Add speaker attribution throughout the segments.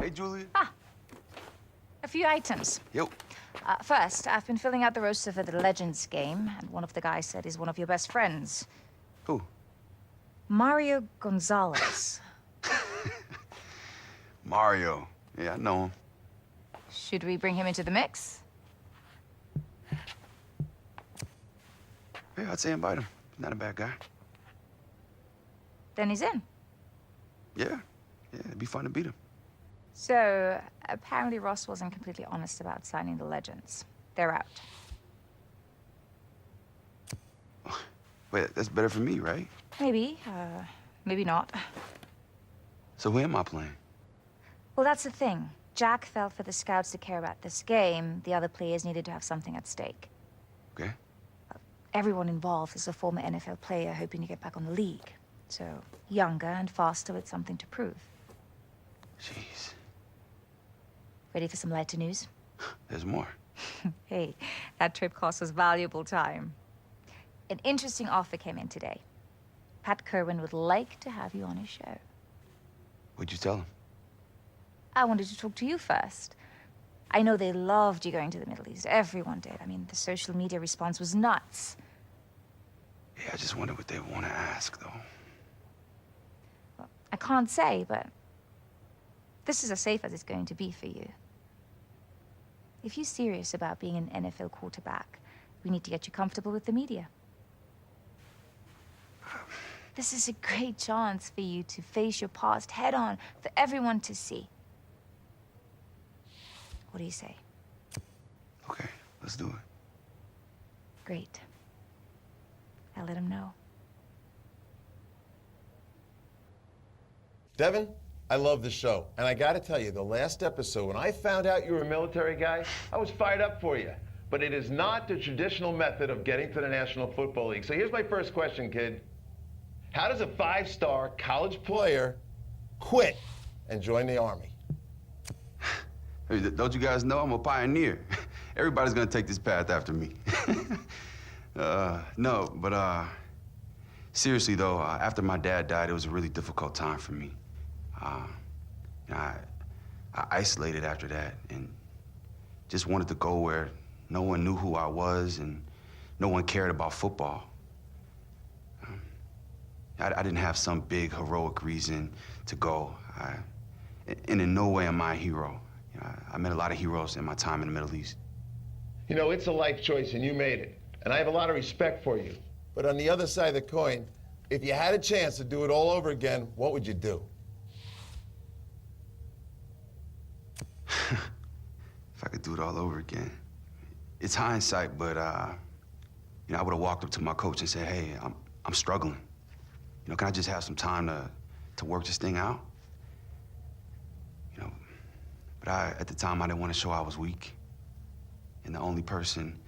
Speaker 1: Hey, Julia.
Speaker 2: A few items.
Speaker 1: Yo.
Speaker 2: First, I've been filling out the roster for the Legends game, and one of the guys said he's one of your best friends.
Speaker 1: Who?
Speaker 2: Mario Gonzalez.
Speaker 1: Mario. Yeah, I know him.
Speaker 2: Should we bring him into the mix?
Speaker 1: Yeah, I'd say invite him. He's not a bad guy.
Speaker 2: Then he's in.
Speaker 1: Yeah, it'd be fun to beat him.
Speaker 2: So, apparently Ross wasn't completely honest about signing the Legends. They're out.
Speaker 1: Wait, that's better for me, right?
Speaker 2: Maybe, maybe not.
Speaker 1: So who am I playing?
Speaker 2: Well, that's the thing. Jack felt for the scouts to care about this game. The other players needed to have something at stake.
Speaker 1: Okay.
Speaker 2: Everyone involved is a former NFL player hoping to get back on the league. So, younger and faster with something to prove.
Speaker 1: Jeez.
Speaker 2: Ready for some lighter news?
Speaker 1: There's more.
Speaker 2: Hey, that trip cost us valuable time. An interesting offer came in today. Pat Kerwin would like to have you on his show.
Speaker 1: What'd you tell him?
Speaker 2: I wanted to talk to you first. I know they loved you going to the Middle East. Everyone did. I mean, the social media response was nuts.
Speaker 1: Yeah, I just wonder what they want to ask, though.
Speaker 2: Well, I can't say, but this is as safe as it's going to be for you. If you're serious about being an NFL quarterback, we need to get you comfortable with the media. This is a great chance for you to face your past head on for everyone to see. What do you say?
Speaker 1: Okay, let's do it.
Speaker 2: Great. I'll let him know.
Speaker 3: Devin, I love the show. And I gotta tell you, the last episode, when I found out you were a military guy, I was fired up for you. But it is not the traditional method of getting to the National Football League. So here's my first question, kid. How does a 5-star college player quit and join the Army?
Speaker 1: Hey, don't you guys know I'm a pioneer? Everybody's gonna take this path after me. No, but seriously though, after my dad died, it was a really difficult time for me. I isolated after that and just wanted to go where no one knew who I was and no one cared about football. I didn't have some big heroic reason to go. And in no way am I a hero. I met a lot of heroes in my time in the Middle East.
Speaker 3: You know, it's a life choice and you made it. And I have a lot of respect for you. But on the other side of the coin, if you had a chance to do it all over again, what would you do?
Speaker 1: If I could do it all over again. It's hindsight, but I would have walked up to my coach and said, hey, I'm struggling. Can I just have some time to work this thing out? But at the time, I didn't want to show I was weak. And the only person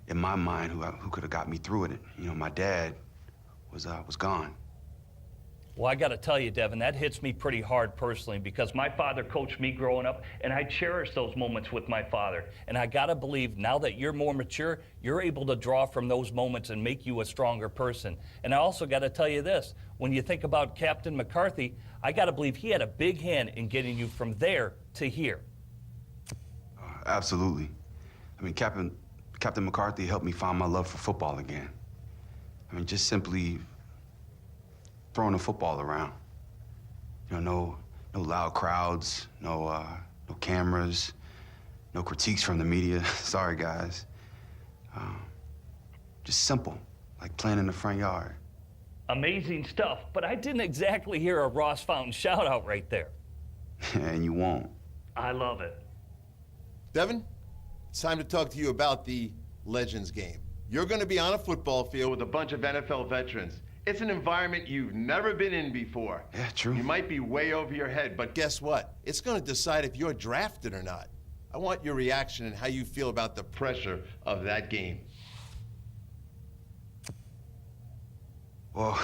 Speaker 1: in my mind who could have got me through it, my dad, was gone.
Speaker 4: Well, I got to tell you, Devin, that hits me pretty hard personally because my father coached me growing up, and I cherish those moments with my father. And I got to believe now that you're more mature, you're able to draw from those moments and make you a stronger person. And I also got to tell you this, when you think about Captain McCarthy, I got to believe he had a big hand in getting you from there to here.
Speaker 1: Absolutely. I mean, Captain McCarthy helped me find my love for football again. I mean, just simply throwing a football around. No loud crowds, no cameras, no critiques from the media. Sorry, guys. Just simple, like playing in the front yard.
Speaker 4: Amazing stuff, but I didn't exactly hear a Ross Fountain shout out right there.
Speaker 1: And you won't.
Speaker 4: I love it.
Speaker 3: Devin, it's time to talk to you about the Legends game. You're going to be on a football field with a bunch of NFL veterans. It's an environment you've never been in before.
Speaker 1: Yeah, true.
Speaker 3: You might be way over your head, but guess what? It's going to decide if you're drafted or not. I want your reaction and how you feel about the pressure of that game.
Speaker 1: Well,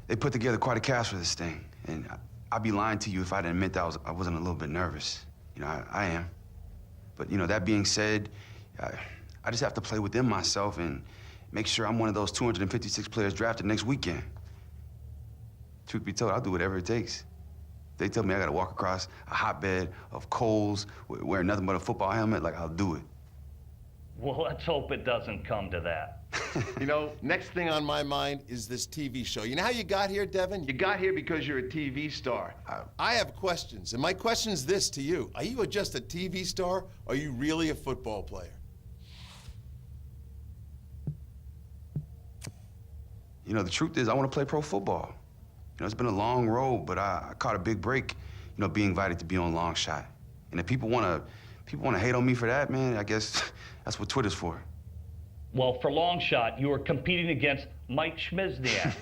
Speaker 1: they put together quite a cast for this thing, and I'd be lying to you if I didn't admit that I wasn't a little bit nervous. I am. But, that being said, I just have to play within myself and make sure I'm one of those 256 players drafted next weekend. Truth be told, I'll do whatever it takes. They tell me I gotta walk across a hotbed of coals, wearing nothing but a football helmet, like I'll do it.
Speaker 4: Well, let's hope it doesn't come to that.
Speaker 3: You know, next thing on my mind is this TV show. You know how you got here, Devin? You got here because you're a TV star. I have questions, and my question's this to you. Are you just a TV star, or are you really a football player?
Speaker 1: You know, the truth is I want to play pro football. You know, it's been a long road, but I caught a big break, you know, being invited to be on Longshot. And if people want to hate on me for that, man, I guess that's what Twitter's for.
Speaker 4: Well, for Longshot, you were competing against Mike Schmizniak.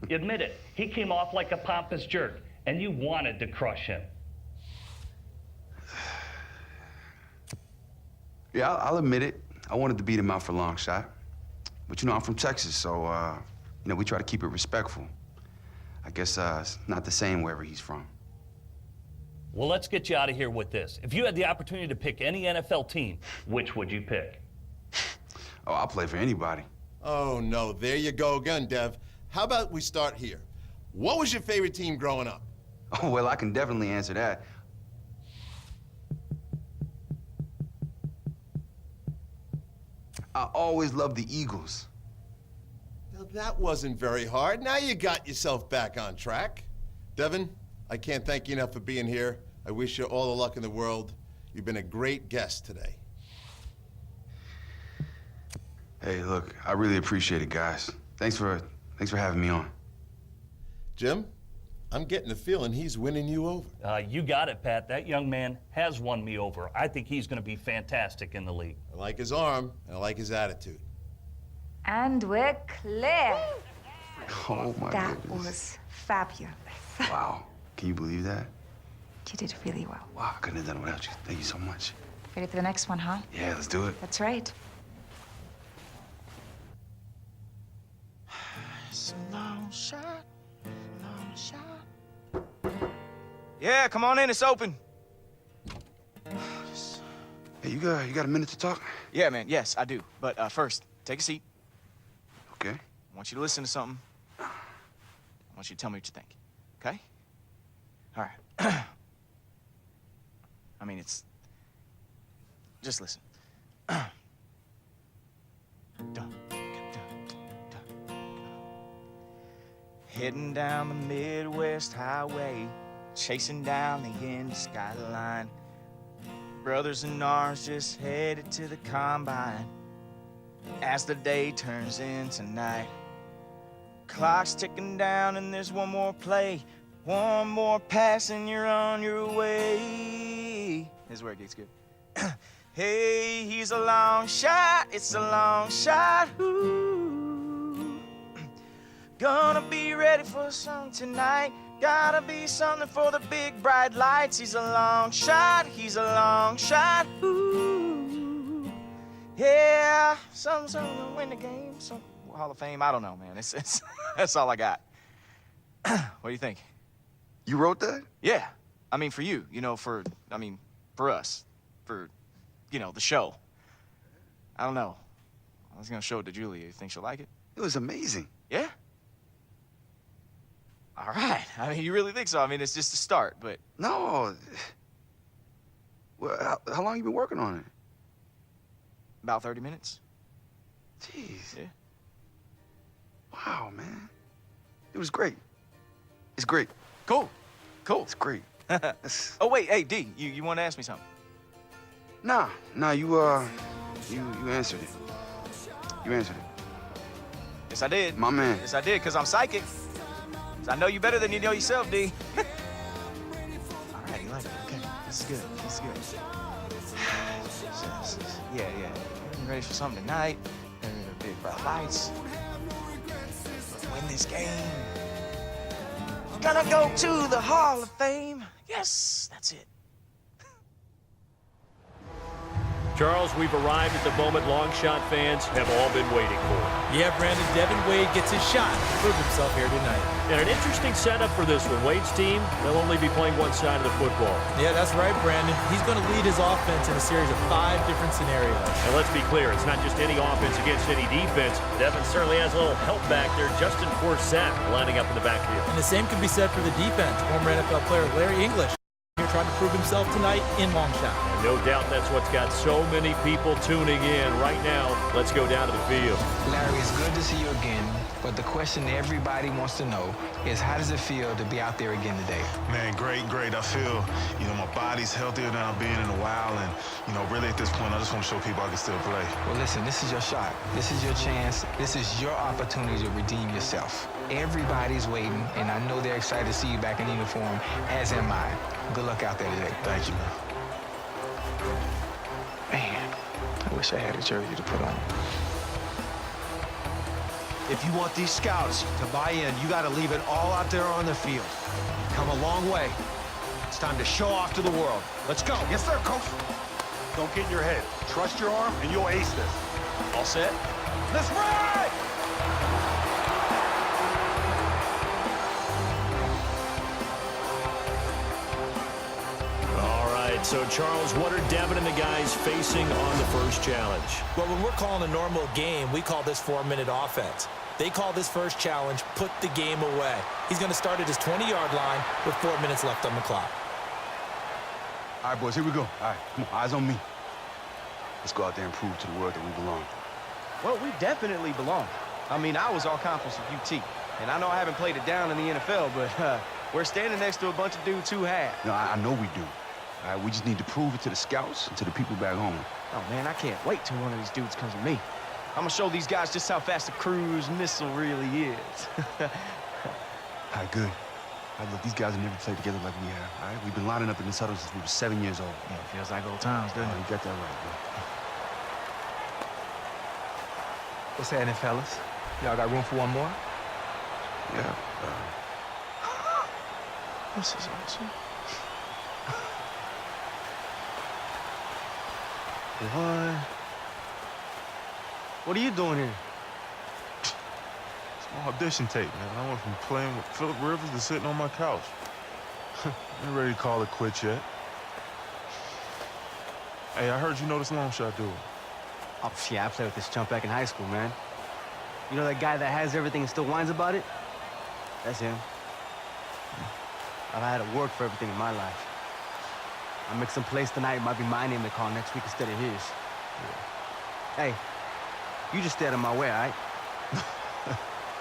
Speaker 4: Admit it, he came off like a pompous jerk, and you wanted to crush him.
Speaker 1: Yeah, I'll admit it. I wanted to beat him out for Longshot. But, you know, I'm from Texas, so, you know, we try to keep it respectful. I guess it's not the same wherever he's from.
Speaker 4: Well, let's get you out of here with this. If you had the opportunity to pick any NFL team, which would you pick?
Speaker 1: Oh, I'll play for anybody.
Speaker 3: Oh, no, there you go again, Dev. How about we start here? What was your favorite team growing up?
Speaker 1: Oh, well, I can definitely answer that. I always loved the Eagles.
Speaker 3: Now, that wasn't very hard. Now you got yourself back on track. Devin, I can't thank you enough for being here. I wish you all the luck in the world. You've been a great guest today.
Speaker 1: Hey, look, I really appreciate it, guys. Thanks for having me on.
Speaker 3: Jim, I'm getting the feeling he's winning you over.
Speaker 4: You got it, Pat. That young man has won me over. I think he's going to be fantastic in the league.
Speaker 3: I like his arm, and I like his attitude.
Speaker 2: And we're clear.
Speaker 1: Oh, my
Speaker 2: That
Speaker 1: goodness.
Speaker 2: was fabulous.
Speaker 1: Wow. Can you believe that?
Speaker 2: You did really well.
Speaker 1: Wow, I couldn't have done it without you. Thank you so much.
Speaker 2: Ready for the next one, huh?
Speaker 1: Yeah, let's do it.
Speaker 2: That's right.
Speaker 5: It's a long shot, long shot. Yeah, come on in, it's open.
Speaker 1: Hey, you got a minute to talk?
Speaker 5: Yeah, man, yes, I do. But first, take a seat.
Speaker 1: Okay.
Speaker 5: I want you to listen to something. I want you to tell me what you think, okay? All right. I mean, it's... Just listen. Dun, dun, dun. Heading down the Midwest Highway, chasing down the end skyline. Brothers in arms just headed to the combine. As the day turns into night, clock's ticking down and there's one more play. One more pass and you're on your way. This is where it gets good. Hey, he's a long shot, it's a long shot. Ooh. Gonna be ready for something tonight. Gotta be something for the big bright lights. He's a long shot, he's a long shot. Ooh. Yeah, something to win the game. Some Hall of Fame, I don't know, man. It's that's all I got. What do you think?
Speaker 1: You wrote that?
Speaker 5: Yeah, I mean for you, you know, for us, for, you know, the show. I don't know. I was gonna show it to Julia. You think she'll like it?
Speaker 1: It was amazing.
Speaker 5: Yeah? All right. I mean, you really think so? I mean, it's just a start, but...
Speaker 1: No. Well, how long you been working on it?
Speaker 5: About 30 minutes.
Speaker 1: Jeez.
Speaker 5: Yeah.
Speaker 1: Wow, man. It was great. It's great.
Speaker 5: Cool. Cool.
Speaker 1: It's great. It's...
Speaker 5: Oh, wait, hey, D, you want to ask me something?
Speaker 1: Nah, you answered it. You answered it.
Speaker 5: Yes, I did.
Speaker 1: My man.
Speaker 5: Yes, I did, because I'm psychic. 'Cause I know you better than you know yourself, D. All right, you like it. Okay, this is good. This is good. Yeah. I'm ready for something tonight. Big bright lights. Win this game. Gonna go to the Hall of Fame. Yes, that's it.
Speaker 6: Charles, we've arrived at the moment Longshot fans have all been waiting for.
Speaker 7: Yeah, Brandon, Devin Wade gets his shot to prove himself here tonight.
Speaker 6: And an interesting setup for this one. Wade's team, they'll only be playing one side of the football.
Speaker 7: Yeah, that's right, Brandon. He's going to lead his offense in a series of 5 different scenarios.
Speaker 6: And let's be clear, it's not just any offense against any defense. Devin certainly has a little help back there. Justin Forsett lining up in the backfield.
Speaker 7: And the same can be said for the defense. Former NFL player Larry English here trying to prove himself tonight in Longshot.
Speaker 6: And no doubt that's what's got so many people tuning in right now. Let's go down to the field.
Speaker 8: Larry, it's good to see you again, but the question everybody wants to know is how does it feel to be out there again today?
Speaker 9: Man, great. I feel, my body's healthier than I've been in a while, and, really at this point, I just want to show people I can still play.
Speaker 8: Well, listen, this is your shot. This is your chance. This is your opportunity to redeem yourself. Everybody's waiting, and I know they're excited to see you back in uniform, as am I. Good luck out there today.
Speaker 9: Thank you, man.
Speaker 8: Man, I wish I had a jersey to put on.
Speaker 10: If you want these scouts to buy in, you got to leave it all out there on the field. Come a long way. It's time to show off to the world. Let's go.
Speaker 11: Yes, sir, Coach. Don't get in your head. Trust your arm, and you'll ace this.
Speaker 10: All set?
Speaker 11: Let's ride!
Speaker 6: All right, so Charles, what are Devin and the guys facing on the first challenge?
Speaker 7: Well, when we're calling a normal game, we call this 4-minute offense. They call this first challenge, put the game away. He's going to start at his 20-yard line with 4 minutes left on the clock.
Speaker 1: All right, boys, here we go. All right, come on, eyes on me. Let's go out there and prove to the world that we belong.
Speaker 5: Well, we definitely belong. I mean, I was all conference at UT, and I know I haven't played it down in the NFL, but we're standing next to a bunch of dudes who have.
Speaker 1: No, I know we do. All right, we just need to prove it to the scouts and to the people back home.
Speaker 5: Oh, man, I can't wait till one of these dudes comes to me. I'm going to show these guys just how fast a cruise missile really is.
Speaker 1: All right, good. All right, look, these guys have never played together like we have, all right? We've been lining up in this huddle since we were 7 years old.
Speaker 5: Yeah, feels like old times, doesn't it?
Speaker 1: You got that right, bro.
Speaker 8: What's happening, fellas? Y'all got room for one more?
Speaker 1: Yeah.
Speaker 8: This is awesome.
Speaker 5: What are you doing here?
Speaker 9: It's my audition tape, man. I went from playing with Phillip Rivers to sitting on my couch. Ain't ready to call it quits yet. Hey, I heard you know this Longshot dude.
Speaker 5: Oh, yeah, I played with this chump back in high school, man. You know that guy that has everything and still whines about it? That's him. I've had to work for everything in my life. I make some plays tonight, it might be my name they call next week instead of his. Yeah. Hey, you just stay out of my way, all right?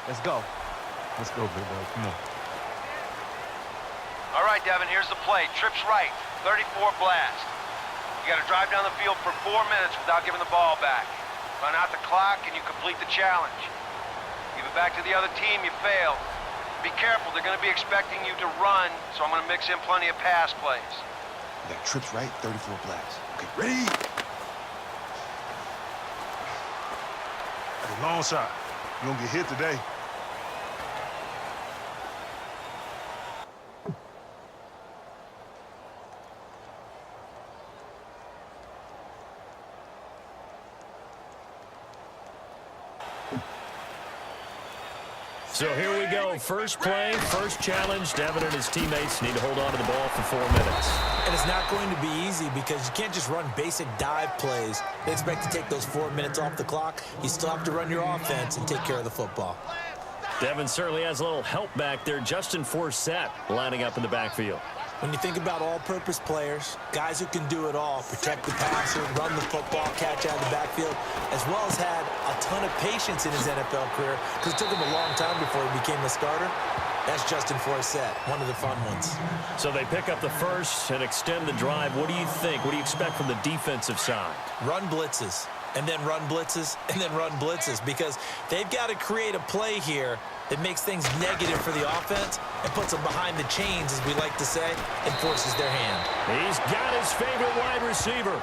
Speaker 5: Let's go.
Speaker 9: Let's go, big dog. Come on.
Speaker 10: All right, Devin, here's the play. Trips right, 34 blast. You got to drive down the field for 4 minutes without giving the ball back. Run out the clock and you complete the challenge. Give it back to the other team, you fail. Be careful, they're going to be expecting you to run, so I'm going to mix in plenty of pass plays.
Speaker 1: You got trips right, 34 blacks. Okay, ready?
Speaker 9: Hey, Longshot. You gonna get hit today.
Speaker 6: So here we go. First play, first challenge. Devin and his teammates need to hold on to the ball for 4 minutes.
Speaker 7: And it's not going to be easy because you can't just run basic dive plays. They expect to take those 4 minutes off the clock. You still have to run your offense and take care of the football.
Speaker 6: Devin certainly has a little help back there. Justin Forsett lining up in the backfield.
Speaker 7: When you think about all-purpose players, guys who can do it all, protect the passer, run the football, catch out of the backfield, as well as had a ton of patience in his NFL career because it took him a long time before he became a starter. That's Justin Forsett, one of the fun ones.
Speaker 6: So they pick up the first and extend the drive. What do you think? What do you expect from the defensive side?
Speaker 7: Run blitzes, and then run blitzes, and then run blitzes because they've got to create a play here that makes things negative for the offense and puts them behind the chains, as we like to say, and forces their hand.
Speaker 6: He's got his favorite wide receiver.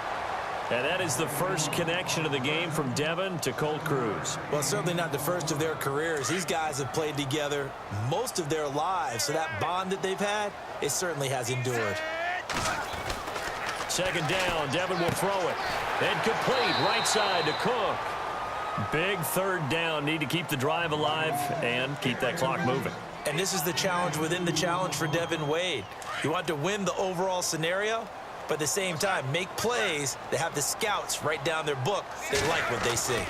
Speaker 6: And that is the first connection of the game from Devin to Colt Cruz.
Speaker 7: Well, certainly not the first of their careers. These guys have played together most of their lives, so that bond that they've had, it certainly has endured.
Speaker 6: Second down, Devin will throw it. And complete right side to Cook. Big third down. Need to keep the drive alive and keep that clock moving.
Speaker 7: And this is the challenge within the challenge for Devin Wade. You want to win the overall scenario, but at the same time, make plays that have the scouts write down their book. They like what they see.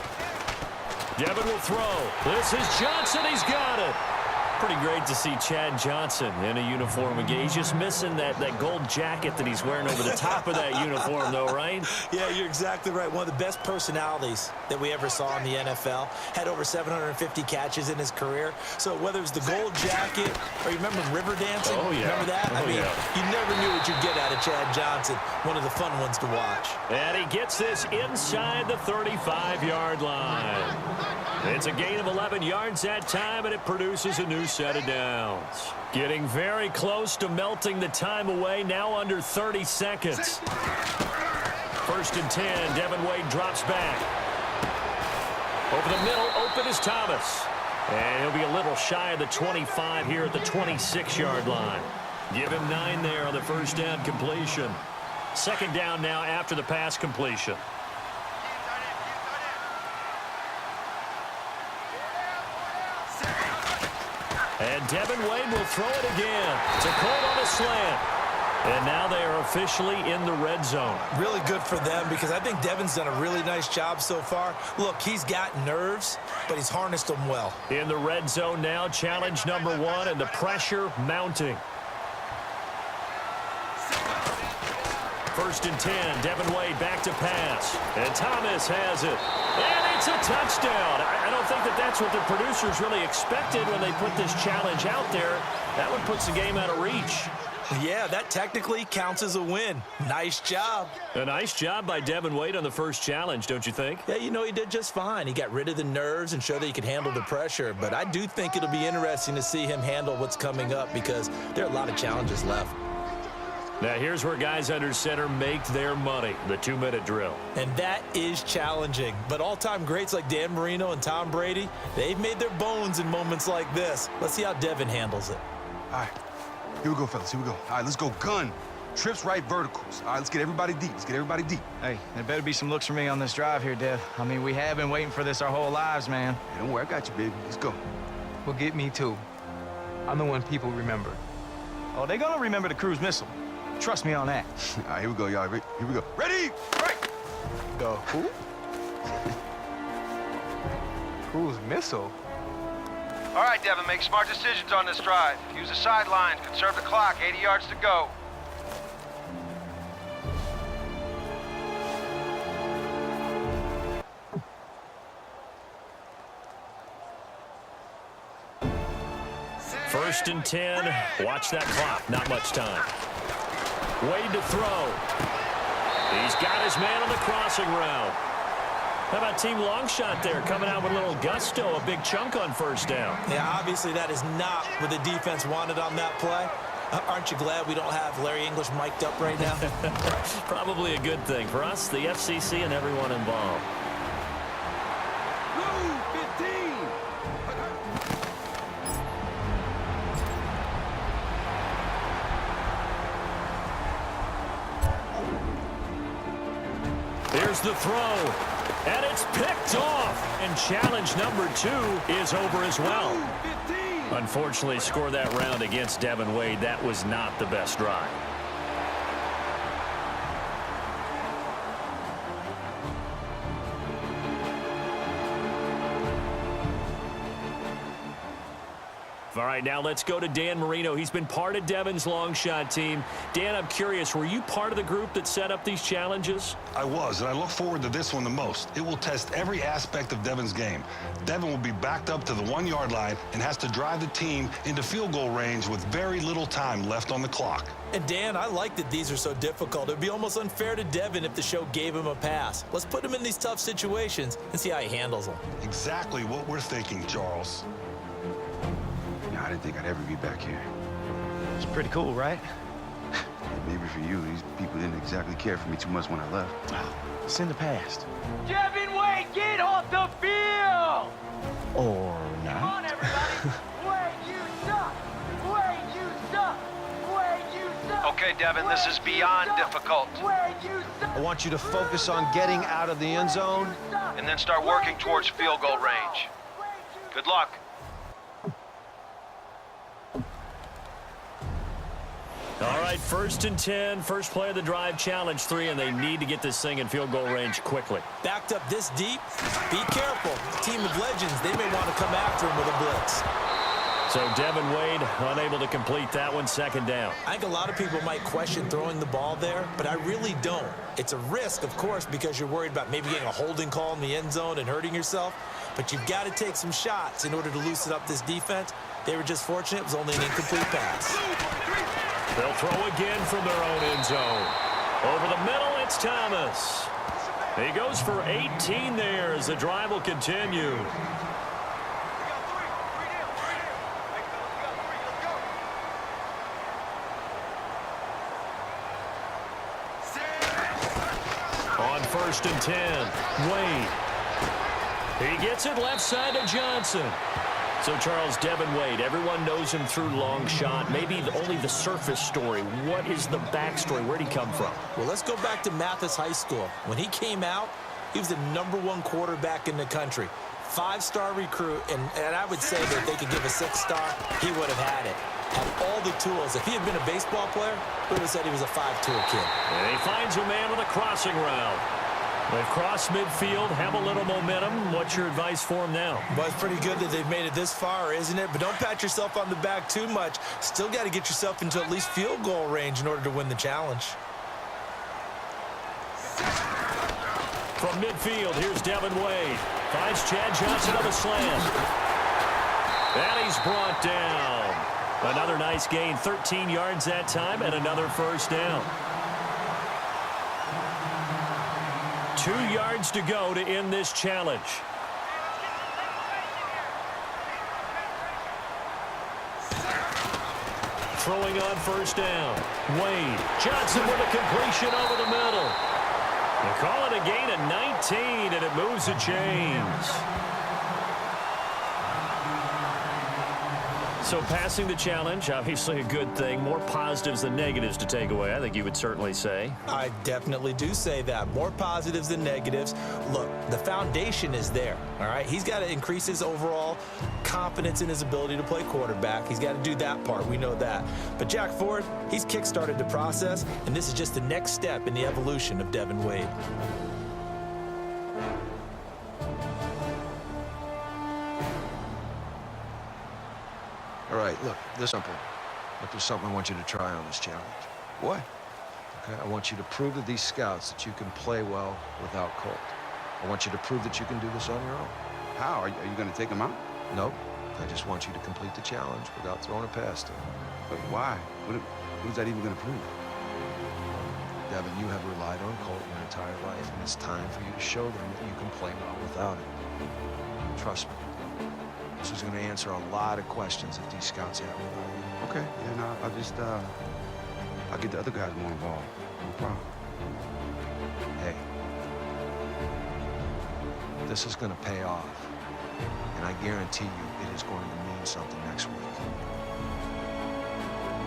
Speaker 6: Devin will throw. This is Johnson. He's got it. Pretty great to see Chad Johnson in a uniform again. He's just missing that gold jacket that he's wearing over the top of that uniform, though, right?
Speaker 7: Yeah, you're exactly right. One of the best personalities that we ever saw in the NFL. Had over 750 catches in his career. So whether it was the gold jacket or you remember river dancing?
Speaker 6: Oh, yeah.
Speaker 7: Remember that? I mean, you never knew what you'd get out of Chad Johnson. One of the fun ones to watch.
Speaker 6: And he gets this inside the 35-yard line. It's a gain of 11 yards that time, and it produces a new set of downs. Getting very close to melting the time away, now under 30 seconds. 1st and 10, Devin Wade drops back. Over the middle, open is Thomas. And he'll be a little shy of the 25 here at the 26-yard line. Give him 9 there on the first down completion. 2nd down now after the pass completion. And Devin Wade will throw it again. To Cole on a slant. And now they are officially in the red zone.
Speaker 7: Really good for them because I think Devin's done a really nice job so far. Look, he's got nerves, but he's harnessed them well.
Speaker 6: In the red zone now, challenge number 1, and the pressure mounting. 1st and 10, Devin Wade back to pass. And Thomas has it. And it's a touchdown. I don't think that's what the producers really expected when they put this challenge out there. That one puts the game out of reach.
Speaker 7: Yeah, that technically counts as a win. Nice job.
Speaker 6: A nice job by Devin Wade on the first challenge, don't you think?
Speaker 7: Yeah, you know, he did just fine. He got rid of the nerves and showed that he could handle the pressure. But I do think it'll be interesting to see him handle what's coming up because there are a lot of challenges left.
Speaker 6: Now here's where guys under center make their money, the 2-minute drill.
Speaker 7: And that is challenging. But all-time greats like Dan Marino and Tom Brady, they've made their bones in moments like this. Let's see how Devin handles it.
Speaker 1: All right, here we go, fellas, here we go. All right, let's go gun. Trips right verticals. All right, let's get everybody deep. Let's get everybody deep.
Speaker 5: Hey, there better be some looks for me on this drive here, Dev. I mean, we have been waiting for this our whole lives, man.
Speaker 1: Hey, don't worry, I got you, baby. Let's go.
Speaker 8: Well, get me too. I'm the one people remember.
Speaker 5: Oh, they're gonna remember the cruise missile. Trust me on that.
Speaker 1: All right, here we go, y'all. Here we go. Ready? Right.
Speaker 8: The who? Cruise missile?
Speaker 10: All right, Devin, make smart decisions on this drive. Use the sidelines, conserve the clock, 80 yards to go.
Speaker 6: First and 10. Watch that clock. Not much time. Wade to throw. He's got his man on the crossing route. How about Team Longshot there coming out with a little gusto, a big chunk on first down.
Speaker 7: Yeah, obviously that is not what the defense wanted on that play. Aren't you glad we don't have Larry English mic'd up right now?
Speaker 6: Probably a good thing for us, the FCC, and everyone involved. Here's the throw, and it's picked off. And challenge number 2 is over as well. Unfortunately, score that round against Devin Wade. That was not the best drive. All right, now let's go to Dan Marino. He's been part of Devin's long shot team. Dan, I'm curious, were you part of the group that set up these challenges?
Speaker 9: I was, and I look forward to this one the most. It will test every aspect of Devin's game. Devin will be backed up to the 1-yard line and has to drive the team into field goal range with very little time left on the clock.
Speaker 7: And Dan, I like that these are so difficult. It would be almost unfair to Devin if the show gave him a pass. Let's put him in these tough situations and see how he handles them.
Speaker 9: Exactly what we're thinking, Charles.
Speaker 1: I didn't think I'd ever be back here.
Speaker 5: It's pretty cool, right?
Speaker 1: Maybe for you, these people didn't exactly care for me too much when I left.
Speaker 5: It's in the past.
Speaker 12: Devin Wade, get off the field!
Speaker 5: Or not.
Speaker 12: Come on, everybody! Wade, you suck! Wade, you suck! Wade, you suck!
Speaker 10: Okay, Devin, this is beyond difficult.
Speaker 12: I
Speaker 10: want you to focus on getting out of the end zone and then start working towards field goal range. Good luck.
Speaker 6: All right, 1st and 10, first play of the drive, challenge 3, and they need to get this thing in field goal range quickly.
Speaker 7: Backed up this deep, be careful. Team of legends, they may want to come after him with a blitz.
Speaker 6: So Devin Wade unable to complete that one, 2nd down.
Speaker 7: I think a lot of people might question throwing the ball there, but I really don't. It's a risk, of course, because you're worried about maybe getting a holding call in the end zone and hurting yourself, but you've got to take some shots in order to loosen up this defense. They were just fortunate it was only an incomplete pass.
Speaker 6: They'll throw again from their own end zone. Over the middle, it's Thomas. He goes for 18 there as the drive will continue. On 1st and 10, Wade. He gets it left side to Johnson. So, Charles, Devin Wade, everyone knows him through Longshot. Maybe only the surface story. What is the backstory? Where'd he come from?
Speaker 7: Well, let's go back to Mathis High School. When he came out, he was the #1 quarterback in the country. 5-star recruit, and I would say that if they could give a 6-star, he would have had it. Had all the tools. If he had been a baseball player, we would have said he was a 5-tool kid.
Speaker 6: And he finds a man with a crossing route. They've crossed midfield, have a little momentum. What's your advice for him now?
Speaker 7: Well, it's pretty good that they've made it this far, isn't it? But don't pat yourself on the back too much. Still got to get yourself into at least field goal range in order to win the challenge.
Speaker 6: From midfield, here's Devin Wade. Finds Chad Johnson on the slant. And he's brought down. Another nice gain, 13 yards that time, and another 1st down. 2 yards to go to end this challenge. Throwing on 1st down. Wade. Johnson with a completion over the middle. They call it a gain of 19, and it moves the chains. So passing the challenge, obviously a good thing. More positives than negatives to take away, I think you would certainly say.
Speaker 7: I definitely do say that. More positives than negatives. Look, the foundation is there, all right? He's got to increase his overall confidence in his ability to play quarterback. He's got to do that part. We know that. But Jack Ford, he's kick-started the process, and this is just the next step in the evolution of Devin Wade.
Speaker 10: All right, look, this is simple. But there's something I want you to try on this challenge.
Speaker 1: What?
Speaker 10: Okay, I want you to prove to these scouts that you can play well without Colt. I want you to prove that you can do this on your own.
Speaker 1: How? Are you going to take him out?
Speaker 10: Nope. I just want you to complete the challenge without throwing a pass to him.
Speaker 1: But why? What is that even going to prove?
Speaker 10: Devin, you have relied on Colt your entire life, and it's time for you to show them that you can play well without him. Trust me. This is going to answer a lot of questions that these scouts have without you.
Speaker 1: Okay, yeah, no, I'll get the other guys more involved. No problem.
Speaker 10: Hey, this is going to pay off, and I guarantee you it is going to mean something next week.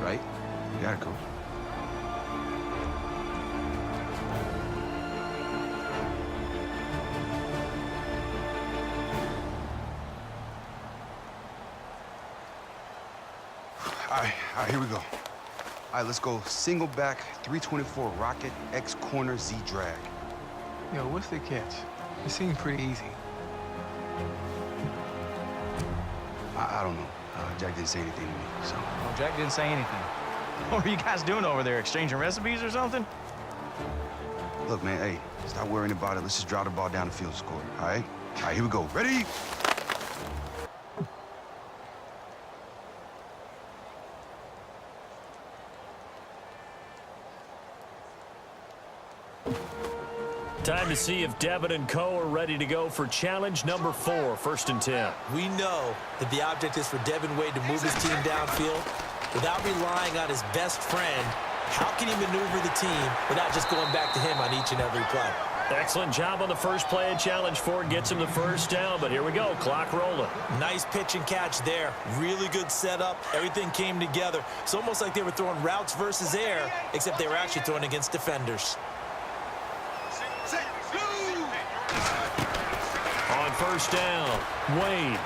Speaker 10: Right?
Speaker 1: You got it, Coach. All right, here we go. All right, let's go single back, 324 rocket, X corner, Z drag.
Speaker 8: Yo, what's the catch? It seemed pretty easy.
Speaker 1: I don't know. Jack didn't say anything to me, so.
Speaker 5: Well, Jack didn't say anything. What are you guys doing over there? Exchanging recipes or something?
Speaker 1: Look, man, hey, stop worrying about it. Let's just drive the ball down the field and score, all right? All right, here we go. Ready?
Speaker 6: Time to see if Devin and Co. are ready to go for challenge number 4, 1st and 10.
Speaker 7: We know that the object is for Devin Wade to move his team downfield. Without relying on his best friend, how can he maneuver the team without just going back to him on each and every play?
Speaker 6: Excellent job on the first play of challenge 4. Gets him the first down, but here we go. Clock rolling.
Speaker 7: Nice pitch and catch there. Really good setup. Everything came together. It's almost like they were throwing routes versus air, except they were actually throwing against defenders.
Speaker 6: On first down, Wade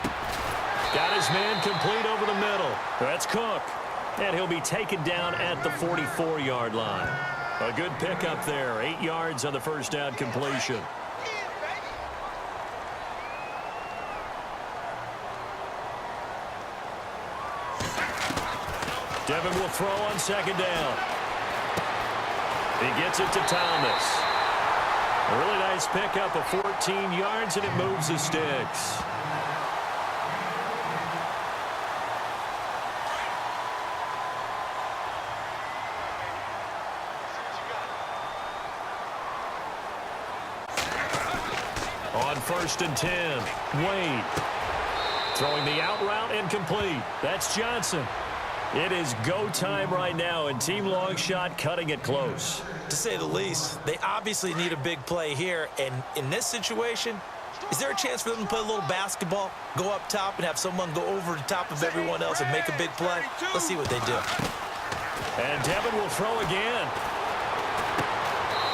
Speaker 6: got his man complete over the middle. That's Cook. And he'll be taken down at the 44-yard line. A good pickup there. 8 yards on the first down completion. Devin will throw on second down. He gets it to Thomas. A really nice pickup of 14 yards, and it moves the sticks. On first and 10, Wade throwing the out route incomplete. That's Johnson. It is go time right now, and Team Longshot cutting it close.
Speaker 7: To say the least, they obviously need a big play here, and in this situation, is there a chance for them to play a little basketball, go up top and have someone go over the top of everyone else and make a big play? Let's see what they do.
Speaker 6: And Devin will throw again.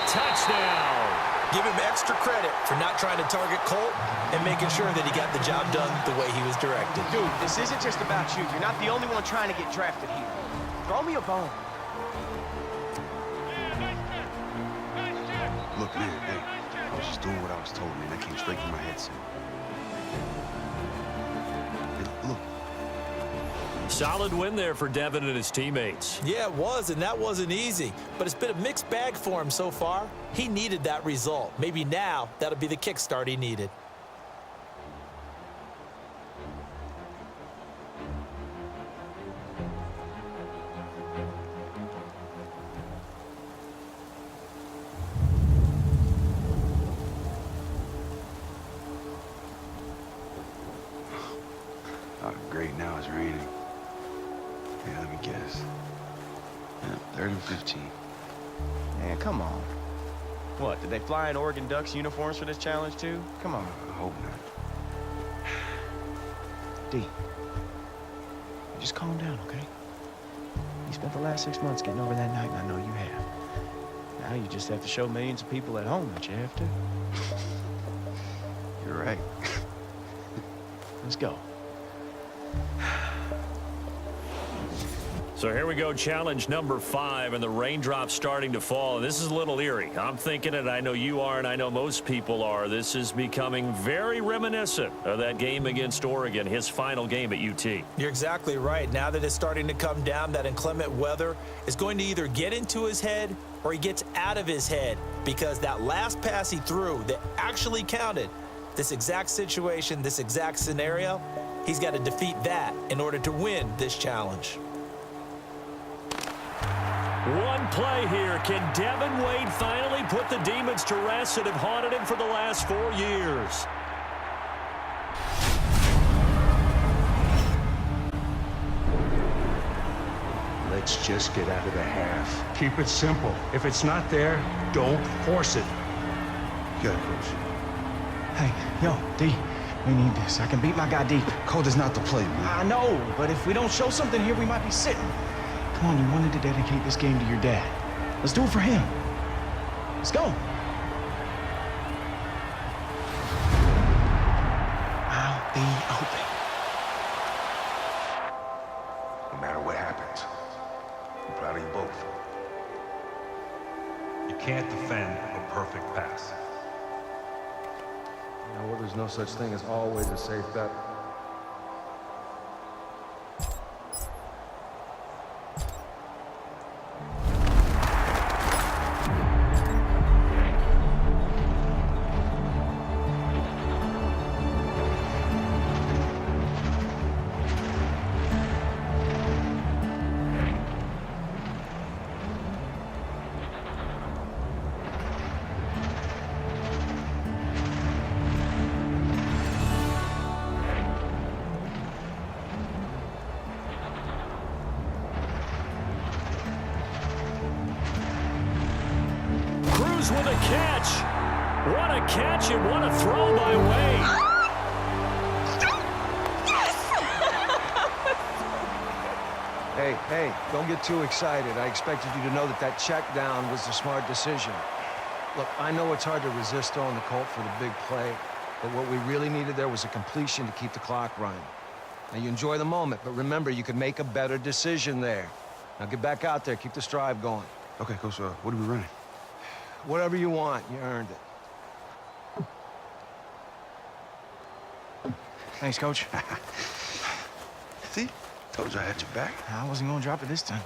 Speaker 6: Touchdown.
Speaker 7: Give him extra credit for not trying to target Colt and making sure that he got the job done the way he was directed.
Speaker 5: Dude, this isn't just about you. You're not the only one trying to get drafted here. Throw me a bone.
Speaker 1: Look, man, hey, I was just doing what I was told, man. That came straight from my head, son. Hey, look.
Speaker 6: Solid win there for Devin and his teammates.
Speaker 7: Yeah, it was, and that wasn't easy. But it's been a mixed bag for him so far. He needed that result. Maybe now that'll be the kickstart he needed.
Speaker 1: Oh, great, now it's raining. Yeah, let me guess. Yeah, 3rd and 15.
Speaker 5: Man, come on. What, did they fly in Oregon Ducks uniforms for this challenge too? Come on.
Speaker 1: I hope not.
Speaker 5: D, just calm down, okay? You spent the last 6 months getting over that night, and I know you have. Now you just have to show millions of people at home that you have to.
Speaker 1: You're right.
Speaker 5: Let's go.
Speaker 6: So here we go, challenge number 5, and the raindrops starting to fall. This is a little eerie. I'm thinking it, I know you are, and I know most people are. This is becoming very reminiscent of that game against Oregon, his final game at UT.
Speaker 7: You're exactly right. Now that it's starting to come down, that inclement weather is going to either get into his head or he gets out of his head, because that last pass he threw that actually counted, this exact situation, this exact scenario, he's got to defeat that in order to win this challenge.
Speaker 6: One play here. Can Devin Wade finally put the demons to rest that have haunted him for the last 4 years?
Speaker 13: Let's just get out of the half. Keep it simple. If it's not there, don't force it.
Speaker 1: Good, Coach.
Speaker 14: Hey, yo, D, we need this. I can beat my guy deep.
Speaker 1: Cold is not the play, man.
Speaker 14: I know, but if we don't show something here, we might be sitting. Come on, you wanted to dedicate this game to your dad. Let's do it for him. Let's go. I'll be open.
Speaker 13: No matter what happens, I'm proud of you both.
Speaker 9: You can't defend a perfect pass.
Speaker 15: You know, well, there's no such thing as always a safe bet.
Speaker 6: With a catch. What a catch and what a throw by Wade.
Speaker 15: Hey, don't get too excited. I expected you to know that that check down was the smart decision. Look, I know it's hard to resist throwing the Colt for the big play, but what we really needed there was a completion to keep the clock running. Now, you enjoy the moment, but remember, you could make a better decision there. Now, get back out there. Keep the strive going.
Speaker 1: Okay, Coach, what are we running?
Speaker 15: Whatever you want. You earned it.
Speaker 14: Thanks, Coach.
Speaker 1: See? Told you I had your back.
Speaker 14: I wasn't going to drop it this time.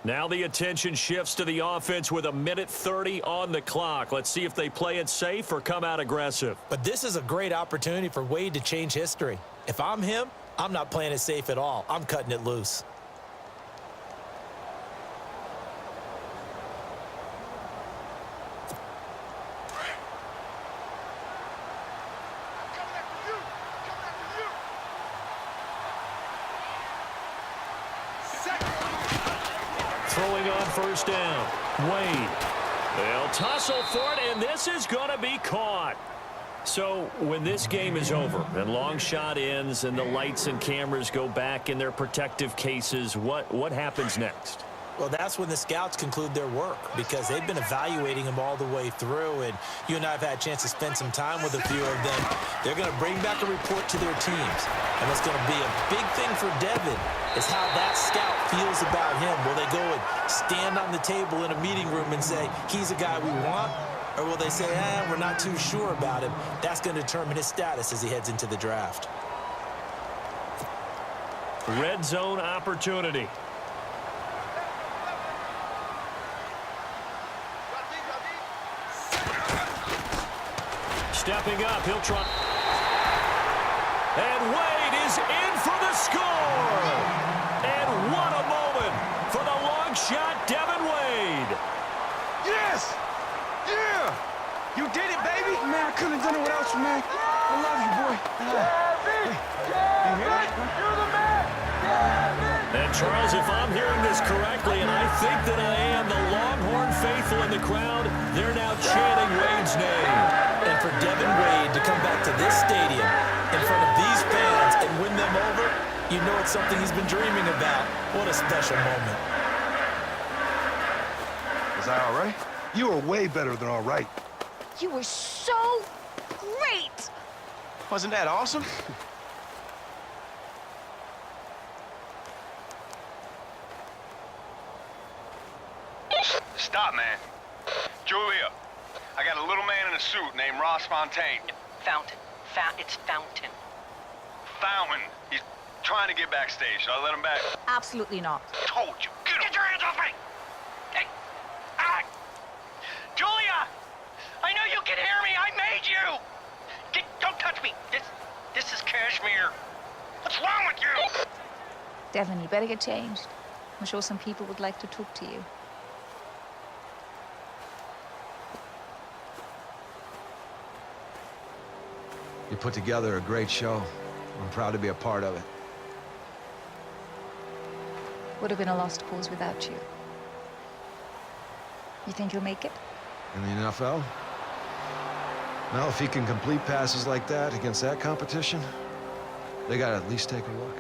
Speaker 6: Now the attention shifts to the offense with 1:30 on the clock. Let's see if they play it safe or come out aggressive.
Speaker 7: But this is a great opportunity for Wade to change history. If I'm him, I'm not playing it safe at all. I'm cutting it loose.
Speaker 6: Throwing on first down. Wade. They'll tussle for it, and this is going to be caught. So when this game is over and Longshot ends and the lights and cameras go back in their protective cases, what happens next?
Speaker 7: Well, that's when the scouts conclude their work, because they've been evaluating him all the way through, and you and I have had a chance to spend some time with a few of them. They're going to bring back a report to their teams, and what's going to be a big thing for Devin is how that scout feels about him. Will they go and stand on the table in a meeting room and say, he's a guy we want? Or will they say, we're not too sure about him? That's going to determine his status as he heads into the draft.
Speaker 6: Red zone opportunity. Stepping up, he'll try. And Wade is in for the score. And what a moment for the long shot, Devin Wade.
Speaker 14: Yes! Yeah! You did it, baby! Man, I couldn't have done it without you, man. I love you, boy.
Speaker 12: You're the man!
Speaker 6: And Charles, if I'm hearing this correctly, and I think that I am, the Longhorn faithful in the crowd, they're now chanting Wade's name.
Speaker 7: And for Devin Wade to come back to this stadium in front of these fans and win them over, you know it's something he's been dreaming about. What a special moment.
Speaker 15: Was I all right?
Speaker 9: You were way better than all right.
Speaker 2: You were so great!
Speaker 14: Wasn't that awesome?
Speaker 10: Stop, man. Julia, I got a little man in a suit named Ross Fontaine.
Speaker 16: Fountain. It's Fountain.
Speaker 10: Fountain. He's trying to get backstage. Should I let him back?
Speaker 2: Absolutely not.
Speaker 10: Told you. Get your hands off me! Hey! Ah!
Speaker 16: Julia! I know you can hear me. I made you! Don't touch me. This is Kashmir. What's wrong with you?
Speaker 2: Devin, you better get changed. I'm sure some people would like to talk to you.
Speaker 15: You put together a great show. I'm proud to be a part of it.
Speaker 2: Would have been a lost cause without you. You think you'll make it?
Speaker 15: In the NFL? Well, if he can complete passes like that against that competition, they gotta at least take a look.